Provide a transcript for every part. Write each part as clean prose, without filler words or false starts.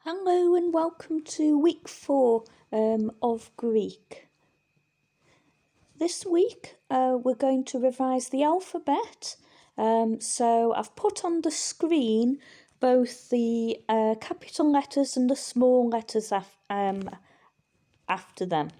Hello and welcome to week 4 of Greek. This week we're going to revise the alphabet. So I've put on the screen both the capital letters and the small letters after them.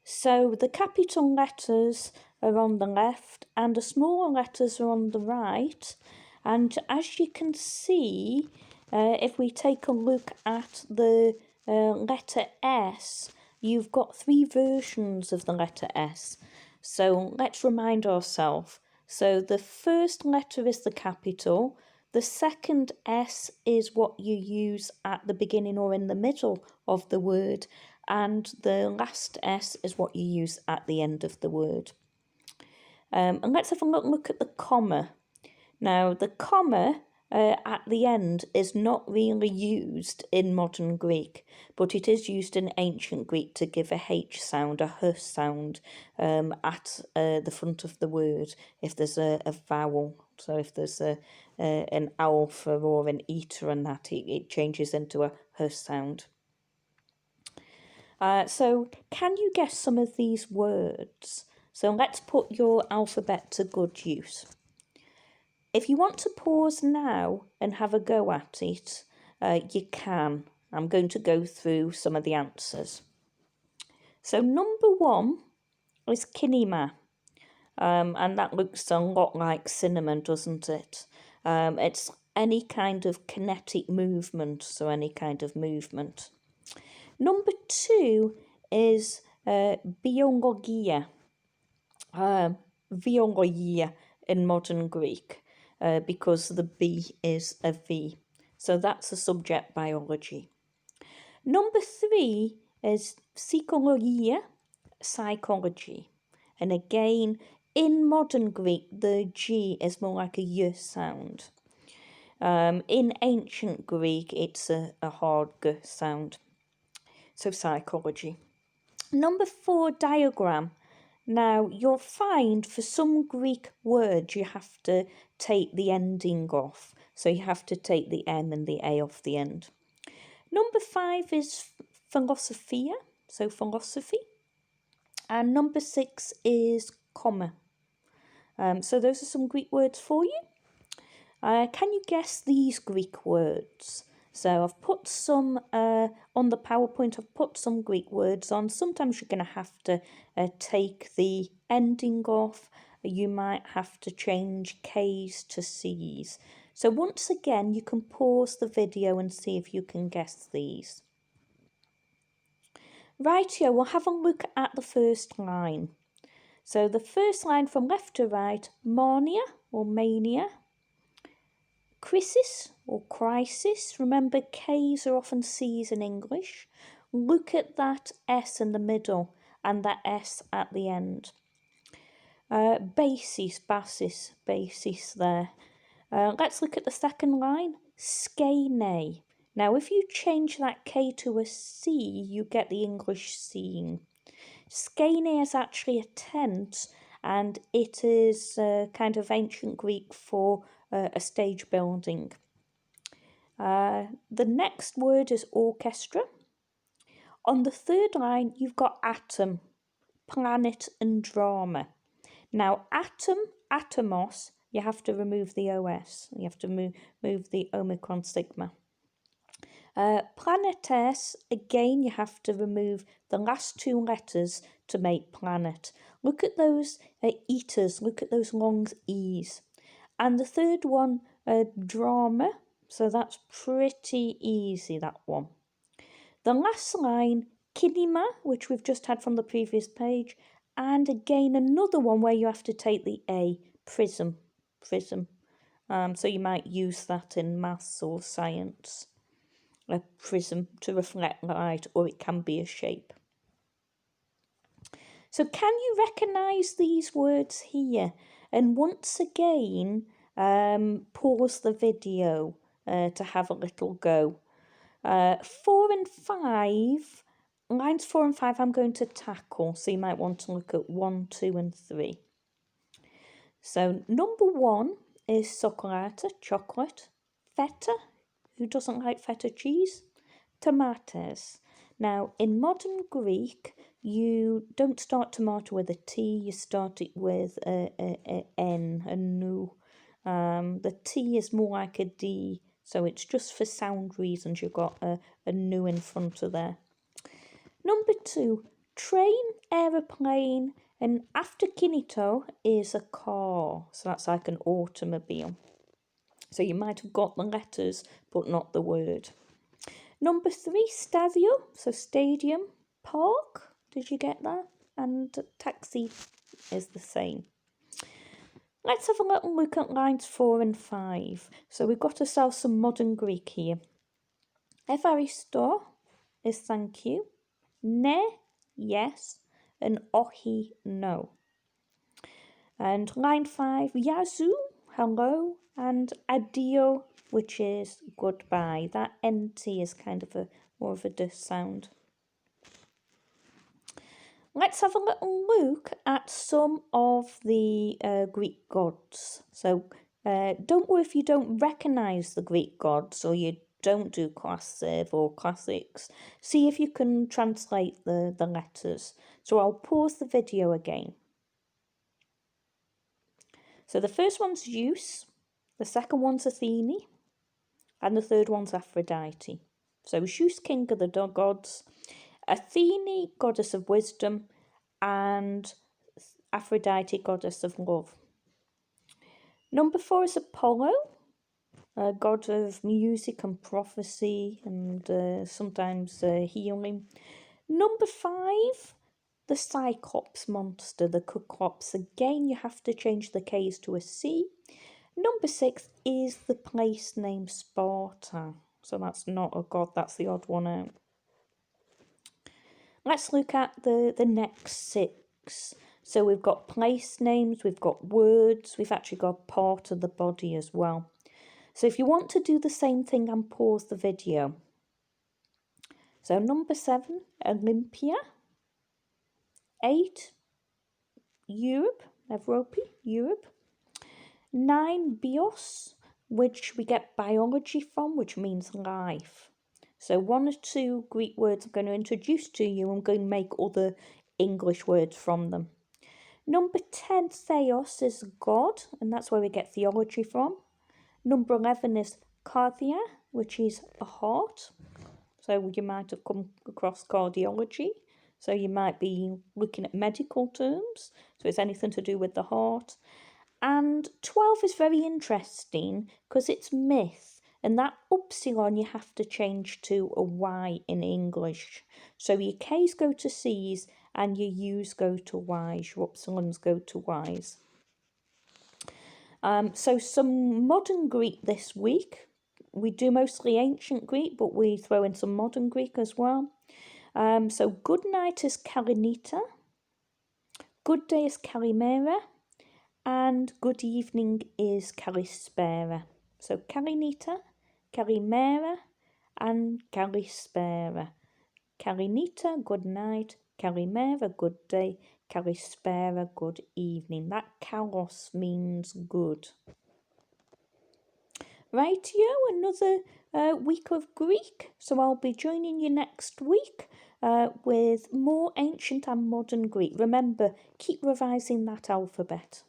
So the capital letters are on the left and the smaller letters are on the right. And as you can see, if we take a look at the letter S, you've got 3 versions of the letter S. So let's remind ourselves. So the first letter is the capital. The second S is what you use at the beginning or in the middle of the word. And the last S is what you use at the end of the word. And let's have a look at the comma. Now, the comma at the end is not really used in modern Greek, but it is used in ancient Greek to give a H sound, a H sound at the front of the word if there's a vowel. So if there's an alpha or an eta and that, it changes into a H sound. So can you guess some of these words? So let's put your alphabet to good use. If you want to pause now and have a go at it, you can. I'm going to go through some of the answers. So number 1 is kinema, and that looks a lot like cinnamon, doesn't it? It's any kind of kinetic movement, so any kind of movement. Number 2 is biologia, biologia in modern Greek. Because the B is a V. So that's the subject biology. Number 3 is psychologia, psychology. And again, in modern Greek, the G is more like a Y sound. In ancient Greek, it's a hard G sound. So psychology. Number 4, diagram. Now, you'll find for some Greek words you have to take the ending off. So you have to take the M and the A off the end. Number 5 is philosophia, so philosophy. And number 6 is comma. So those are some Greek words for you. Can you guess these Greek words? So I've put some, on the PowerPoint, I've put some Greek words on. Sometimes you're going to have to take the ending off. You might have to change K's to C's. So once again, you can pause the video and see if you can guess these. Rightio, we'll have a look at the first line. So the first line from left to right, mania or mania. Crisis or crisis. Remember, K's are often C's in English. Look at that S in the middle and that S at the end. Basis, basis there. Let's look at the second line. Skene. Now, if you change that K to a C, you get the English scene. Skene is actually a tent, and it is kind of ancient Greek for a stage building. The next word is orchestra. On the third line, you've got atom, planet and drama. Now, atom, atomos, you have to remove the OS. You have to move the Omicron sigma. Planetes, again, you have to remove the last 2 letters to make planet. Look at those eaters, look at those long E's. And the third one, drama, so that's pretty easy, that one. The last line, kinema, which we've just had from the previous page, and again another one where you have to take the A, prism. So you might use that in maths or science. A prism to reflect light, or it can be a shape. So can you recognise these words here? And once again, pause the video to have a little go. 4 and 5, lines 4 and 5 I'm going to tackle, so you might want to look at 1, 2 and 3. So number 1 is cioccolata, chocolate, feta, Who doesn't like feta cheese? Tomatoes. Now, in modern Greek, you don't start tomato with a T, you start it with a N, a nu. The T is more like a D, so it's just for sound reasons you've got a nu in front of there. Number 2, train, aeroplane, and after kinito is a car, so that's like an automobile. So you might have got the letters, but not the word. Number 3, stadio, so stadium, park, did you get that? And taxi is the same. Let's have a little look at lines 4 and 5. So we've got ourselves some modern Greek here. Evaristo is thank you, ne, yes, and ohi, no. And line 5, yazoo, hello, and adio, which is goodbye. That NT is kind of more of a D sound. Let's have a little look at some of the Greek gods. So don't worry if you don't recognise the Greek gods or you don't do classic or classics. See if you can translate the letters. So I'll pause the video again. So the first one's Zeus, the second one's Athene, and the third one's Aphrodite. So Zeus, king of the gods, Athene, goddess of wisdom, and Aphrodite, goddess of love. Number 4 is Apollo, god of music and prophecy and sometimes healing. Number 5, the Cyclops monster, the Cyclops. Again, you have to change the K's to a C. Number 6 is the place name Sparta. So that's not a god, that's the odd one out. Let's look at the next 6. So we've got place names, we've got words, we've actually got part of the body as well. So if you want to do the same thing and pause the video. So number 7, Olympia. 8, Europe, Europe. 9, bios, which we get biology from, which means life. So 1 or 2 Greek words I'm going to introduce to you. I'm going to make other English words from them. Number 10, theos, is God, and that's where we get theology from. Number 11 is cardia, which is a heart. So you might have come across cardiology. So you might be looking at medical terms. So it's anything to do with the heart. And 12 is very interesting because it's myth. And that upsilon you have to change to a Y in English. So your K's go to C's and your U's go to Y's. Your upsilons go to Y's. So some modern Greek this week. We do mostly ancient Greek, but we throw in some modern Greek as well. So good night is kalinita. Good day is kalimera. And good evening is kalispera. So kalinita, kalimera, and kalispera. Kalinita, good night. Kalimera, good day. Kalispera, good evening. That kalos means good. Rightio, another week of Greek. So I'll be joining you next week with more ancient and modern Greek. Remember, keep revising that alphabet.